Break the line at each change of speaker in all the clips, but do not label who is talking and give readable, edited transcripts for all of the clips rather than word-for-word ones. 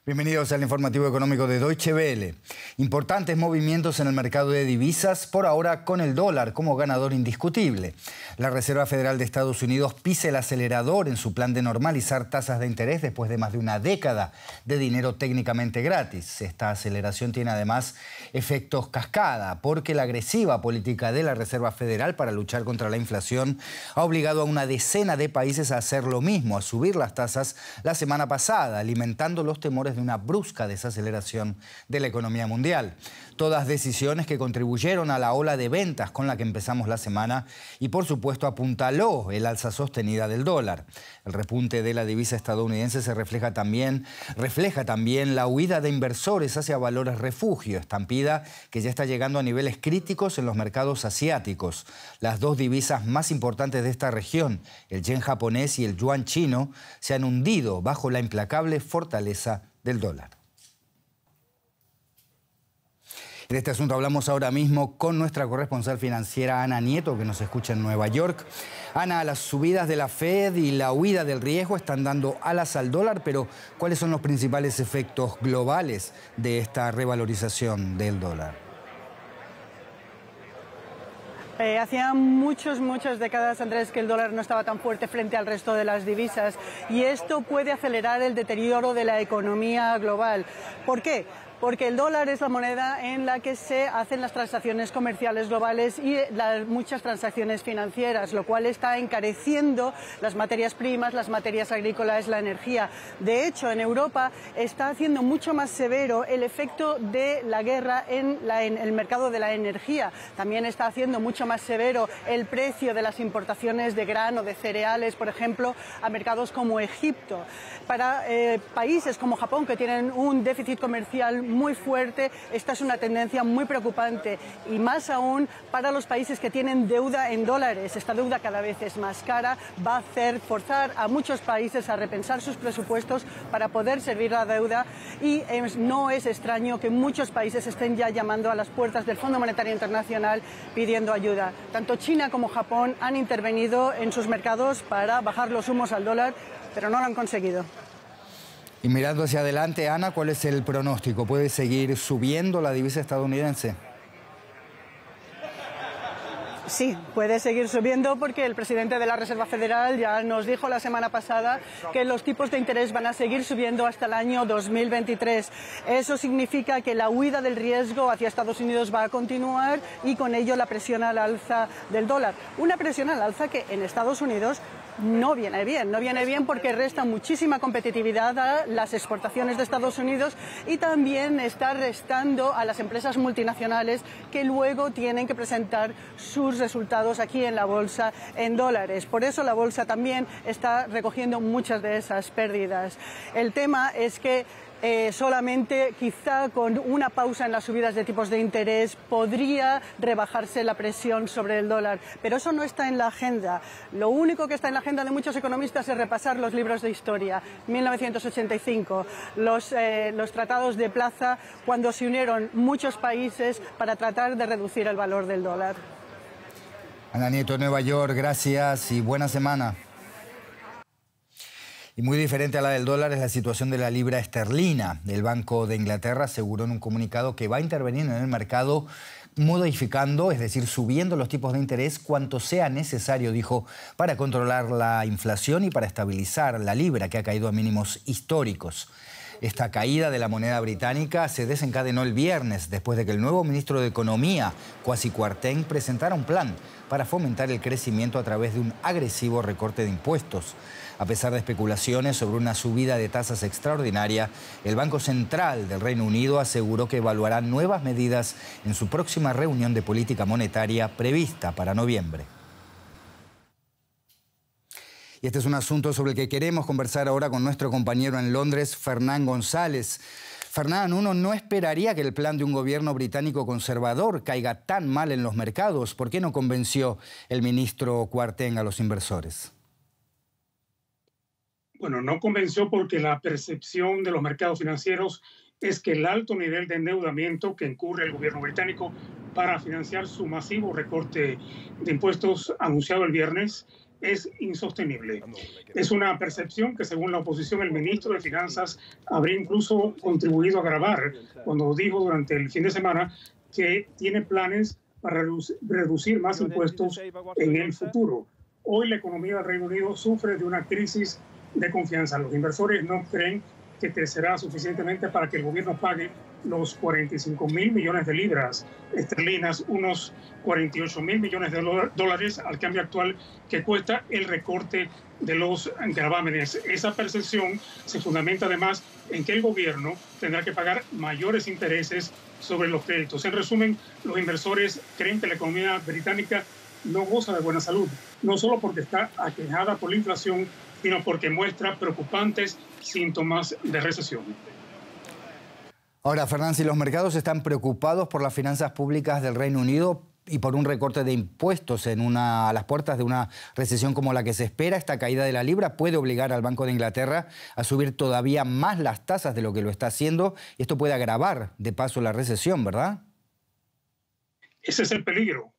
Bienvenidos al informativo económico de Deutsche Welle. Importantes movimientos en el mercado de divisas, por ahora con el dólar como ganador indiscutible. La Reserva Federal de Estados Unidos pisa el acelerador en su plan de normalizar tasas de interés después de más de una década de dinero técnicamente gratis. Esta aceleración tiene además efectos cascada, porque la agresiva política de la Reserva Federal para luchar contra la inflación ha obligado a una decena de países a hacer lo mismo, a subir las tasas la semana pasada, alimentando los temores de una brusca desaceleración de la economía mundial. Todas decisiones que contribuyeron a la ola de ventas con la que empezamos la semana y, por supuesto, apuntaló el alza sostenida del dólar. El repunte de la divisa estadounidense se refleja también la huida de inversores hacia valores refugio, estampida que ya está llegando a niveles críticos en los mercados asiáticos. Las dos divisas más importantes de esta región, el yen japonés y el yuan chino, se han hundido bajo la implacable fortaleza del dólar. En este asunto hablamos ahora mismo con nuestra corresponsal financiera Ana Nieto, que nos escucha en Nueva York. Ana, las subidas de la Fed y la huida del riesgo están dando alas al dólar, pero ¿cuáles son los principales efectos globales de esta revalorización del dólar?
Hacía muchas décadas, Andrés, que el dólar no estaba tan fuerte frente al resto de las divisas y esto puede acelerar el deterioro de la economía global. ¿Por qué? Porque el dólar es la moneda en la que se hacen las transacciones comerciales globales y muchas transacciones financieras, lo cual está encareciendo las materias primas, las materias agrícolas, la energía. De hecho, en Europa está haciendo mucho más severo el efecto de la guerra en el mercado de la energía. También está haciendo mucho más severo el precio de las importaciones de grano, de cereales, por ejemplo, a mercados como Egipto. Para países como Japón, que tienen un déficit comercial muy fuerte, esta es una tendencia muy preocupante y más aún para los países que tienen deuda en dólares. Esta deuda cada vez es más cara, va a forzar a muchos países a repensar sus presupuestos para poder servir la deuda y no es extraño que muchos países estén ya llamando a las puertas del Fondo Monetario Internacional pidiendo ayuda. Tanto China como Japón han intervenido en sus mercados para bajar los humos al dólar, pero no lo han conseguido.
Y mirando hacia adelante, Ana, ¿cuál es el pronóstico? ¿Puede seguir subiendo la divisa estadounidense?
Sí, puede seguir subiendo porque el presidente de la Reserva Federal ya nos dijo la semana pasada que los tipos de interés van a seguir subiendo hasta el año 2023. Eso significa que la huida del riesgo hacia Estados Unidos va a continuar y con ello la presión al alza del dólar. Una presión al alza que en Estados Unidos no viene bien porque resta muchísima competitividad a las exportaciones de Estados Unidos y también está restando a las empresas multinacionales que luego tienen que presentar sus resultados aquí en la bolsa en dólares. Por eso la bolsa también está recogiendo muchas de esas pérdidas. El tema es que solamente quizá con una pausa en las subidas de tipos de interés podría rebajarse la presión sobre el dólar, pero eso no está en la agenda. Lo único que está en la agenda de muchos economistas es repasar los libros de historia. 1985, los tratados de Plaza, cuando se unieron muchos países para tratar de reducir el valor del dólar.
Ana Nieto, Nueva York, gracias y buena semana. Y muy diferente a la del dólar es la situación de la libra esterlina. El Banco de Inglaterra aseguró en un comunicado que va a intervenir en el mercado modificando, es decir, subiendo los tipos de interés cuanto sea necesario, dijo, para controlar la inflación y para estabilizar la libra, que ha caído a mínimos históricos. Esta caída de la moneda británica se desencadenó el viernes después de que el nuevo ministro de Economía, Kwasi Kwarteng, presentara un plan para fomentar el crecimiento a través de un agresivo recorte de impuestos. A pesar de especulaciones sobre una subida de tasas extraordinaria, el Banco Central del Reino Unido aseguró que evaluará nuevas medidas en su próxima reunión de política monetaria prevista para noviembre. Y este es un asunto sobre el que queremos conversar ahora con nuestro compañero en Londres, Fernán González. Fernán, uno no esperaría que el plan de un gobierno británico conservador caiga tan mal en los mercados. ¿Por qué no convenció el ministro Kwarteng a los inversores?
Bueno, no convenció porque la percepción de los mercados financieros es que el alto nivel de endeudamiento que incurre el gobierno británico para financiar su masivo recorte de impuestos anunciado el viernes es insostenible. Es una percepción que, según la oposición, el ministro de Finanzas habría incluso contribuido a agravar cuando dijo durante el fin de semana que tiene planes para reducir más impuestos en el futuro. Hoy la economía del Reino Unido sufre de una crisis de confianza. Los inversores no creen que crecerá suficientemente para que el gobierno pague los 45.000 millones de libras esterlinas, unos 48.000 millones de dólares al cambio actual que cuesta el recorte de los gravámenes. Esa percepción se fundamenta además en que el gobierno tendrá que pagar mayores intereses sobre los créditos. En resumen, los inversores creen que la economía británica no goza de buena salud, no solo porque está aquejada por la inflación, sino porque muestra preocupantes síntomas de recesión.
Ahora, Fernán, si los mercados están preocupados por las finanzas públicas del Reino Unido y por un recorte de impuestos a las puertas de una recesión como la que se espera, esta caída de la libra puede obligar al Banco de Inglaterra a subir todavía más las tasas de lo que lo está haciendo. Y esto puede agravar, de paso, la recesión, ¿verdad?
Ese es el peligro.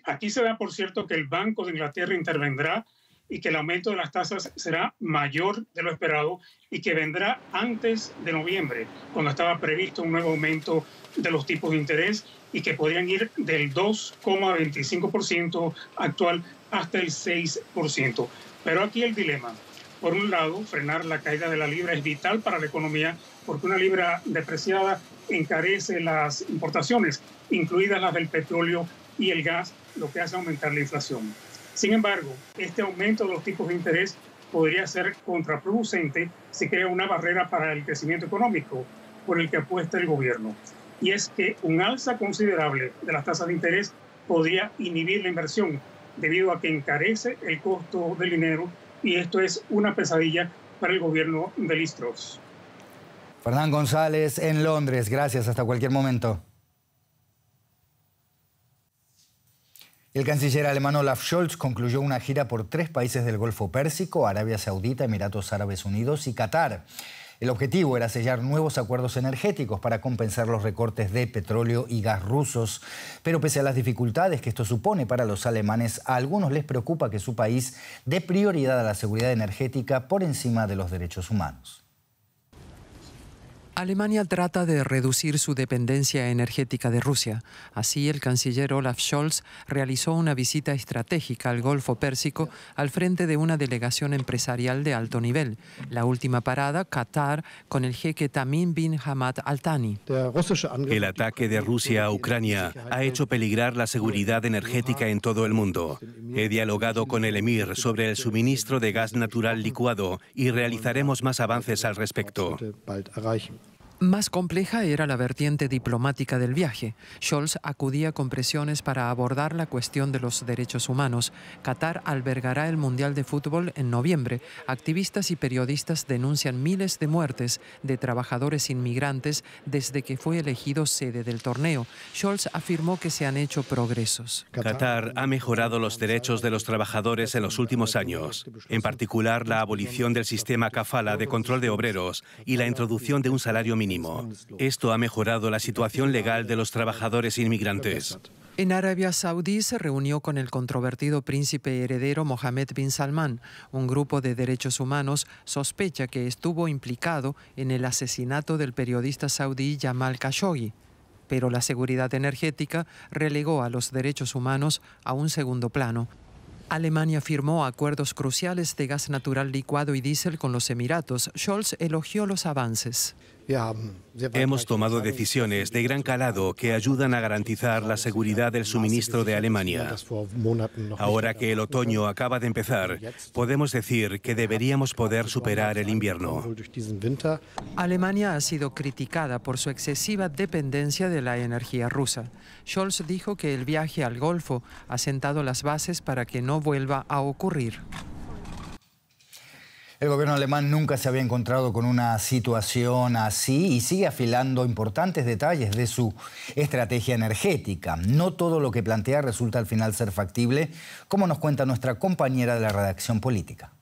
Aquí se da, por cierto, que el Banco de Inglaterra intervendrá y que el aumento de las tasas será mayor de lo esperado y que vendrá antes de noviembre, cuando estaba previsto un nuevo aumento de los tipos de interés y que podrían ir del 2,25% actual hasta el 6%. Pero aquí el dilema. Por un lado, frenar la caída de la libra es vital para la economía porque una libra depreciada encarece las importaciones, incluidas las del petróleo y el gas, lo que hace aumentar la inflación. Sin embargo, este aumento de los tipos de interés podría ser contraproducente si crea una barrera para el crecimiento económico por el que apuesta el gobierno. Y es que un alza considerable de las tasas de interés podría inhibir la inversión debido a que encarece el costo del dinero y esto es una pesadilla para el gobierno de Liz Truss.
Fernán González en Londres. Gracias. Hasta cualquier momento. El canciller alemán Olaf Scholz concluyó una gira por 3 países del Golfo Pérsico, Arabia Saudita, Emiratos Árabes Unidos y Qatar. El objetivo era sellar nuevos acuerdos energéticos para compensar los recortes de petróleo y gas rusos. Pero pese a las dificultades que esto supone para los alemanes, a algunos les preocupa que su país dé prioridad a la seguridad energética por encima de los derechos humanos.
Alemania trata de reducir su dependencia energética de Rusia. Así, el canciller Olaf Scholz realizó una visita estratégica al Golfo Pérsico al frente de una delegación empresarial de alto nivel. La última parada, Qatar, con el jeque Tamim bin Hamad Al Thani.
El ataque de Rusia a Ucrania ha hecho peligrar la seguridad energética en todo el mundo. He dialogado con el emir sobre el suministro de gas natural licuado y realizaremos más avances al respecto.
Más compleja era la vertiente diplomática del viaje. Scholz acudía con presiones para abordar la cuestión de los derechos humanos. Qatar albergará el Mundial de Fútbol en noviembre. Activistas y periodistas denuncian miles de muertes de trabajadores inmigrantes desde que fue elegido sede del torneo. Scholz afirmó que se han hecho progresos.
Qatar ha mejorado los derechos de los trabajadores en los últimos años, en particular la abolición del sistema kafala de control de obreros y la introducción de un salario mínimo. Esto ha mejorado la situación legal de los trabajadores inmigrantes.
En Arabia Saudí se reunió con el controvertido príncipe heredero Mohammed bin Salman. Un grupo de derechos humanos sospecha que estuvo implicado en el asesinato del periodista saudí Jamal Khashoggi. Pero la seguridad energética relegó a los derechos humanos a un segundo plano. Alemania firmó acuerdos cruciales de gas natural licuado y diésel con los Emiratos. Scholz elogió los avances.
Hemos tomado decisiones de gran calado que ayudan a garantizar la seguridad del suministro de Alemania. Ahora que el otoño acaba de empezar, podemos decir que deberíamos poder superar el invierno.
Alemania ha sido criticada por su excesiva dependencia de la energía rusa. Scholz dijo que el viaje al Golfo ha sentado las bases para que no vuelva a ocurrir.
El gobierno alemán nunca se había encontrado con una situación así y sigue afilando importantes detalles de su estrategia energética. No todo lo que plantea resulta al final ser factible, como nos cuenta nuestra compañera de la redacción política.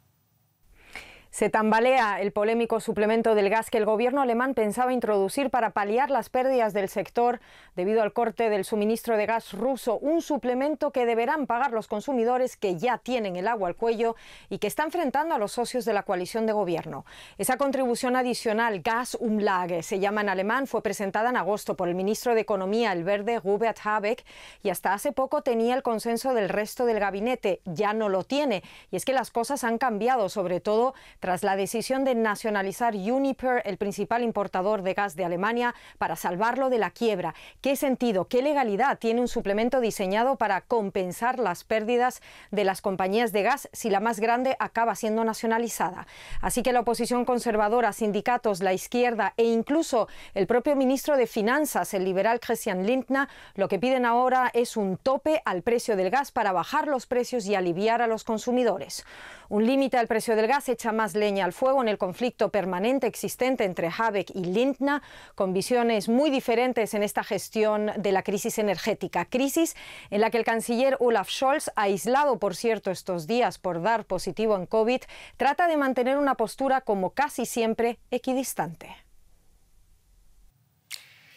Se tambalea el polémico suplemento del gas que el gobierno alemán pensaba introducir para paliar las pérdidas del sector debido al corte del suministro de gas ruso. Un suplemento que deberán pagar los consumidores que ya tienen el agua al cuello y que está enfrentando a los socios de la coalición de gobierno. Esa contribución adicional, Gasumlage, se llama en alemán, fue presentada en agosto por el ministro de Economía, el verde Robert Habeck, y hasta hace poco tenía el consenso del resto del gabinete. Ya no lo tiene. Y es que las cosas han cambiado, sobre todo tras la decisión de nacionalizar Uniper, el principal importador de gas de Alemania, para salvarlo de la quiebra. ¿Qué sentido, qué legalidad tiene un suplemento diseñado para compensar las pérdidas de las compañías de gas si la más grande acaba siendo nacionalizada? Así que la oposición conservadora, sindicatos, la izquierda e incluso el propio ministro de Finanzas, el liberal Christian Lindner, lo que piden ahora es un tope al precio del gas para bajar los precios y aliviar a los consumidores. Un límite al precio del gas echa más leña al fuego en el conflicto permanente existente entre Habeck y Lindner, con visiones muy diferentes en esta gestión de la crisis energética. Crisis en la que el canciller Olaf Scholz, aislado por cierto estos días por dar positivo en COVID, trata de mantener una postura como casi siempre equidistante.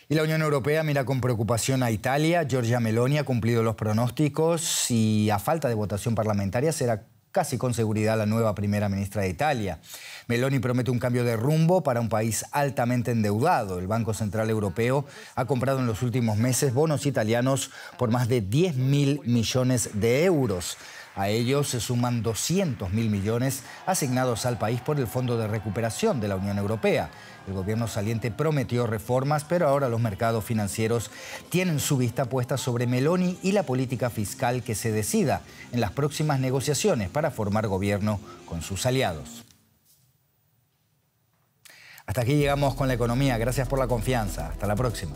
Y la Unión Europea mira con preocupación a Italia. Giorgia Meloni ha cumplido los pronósticos y a falta de votación parlamentaria será casi con seguridad la nueva primera ministra de Italia. Meloni promete un cambio de rumbo para un país altamente endeudado. El Banco Central Europeo ha comprado en los últimos meses bonos italianos por más de 10.000 millones de euros. A ellos se suman 200.000 millones asignados al país por el Fondo de Recuperación de la Unión Europea. El gobierno saliente prometió reformas, pero ahora los mercados financieros tienen su vista puesta sobre Meloni y la política fiscal que se decida en las próximas negociaciones para formar gobierno con sus aliados. Hasta aquí llegamos con la economía. Gracias por la confianza. Hasta la próxima.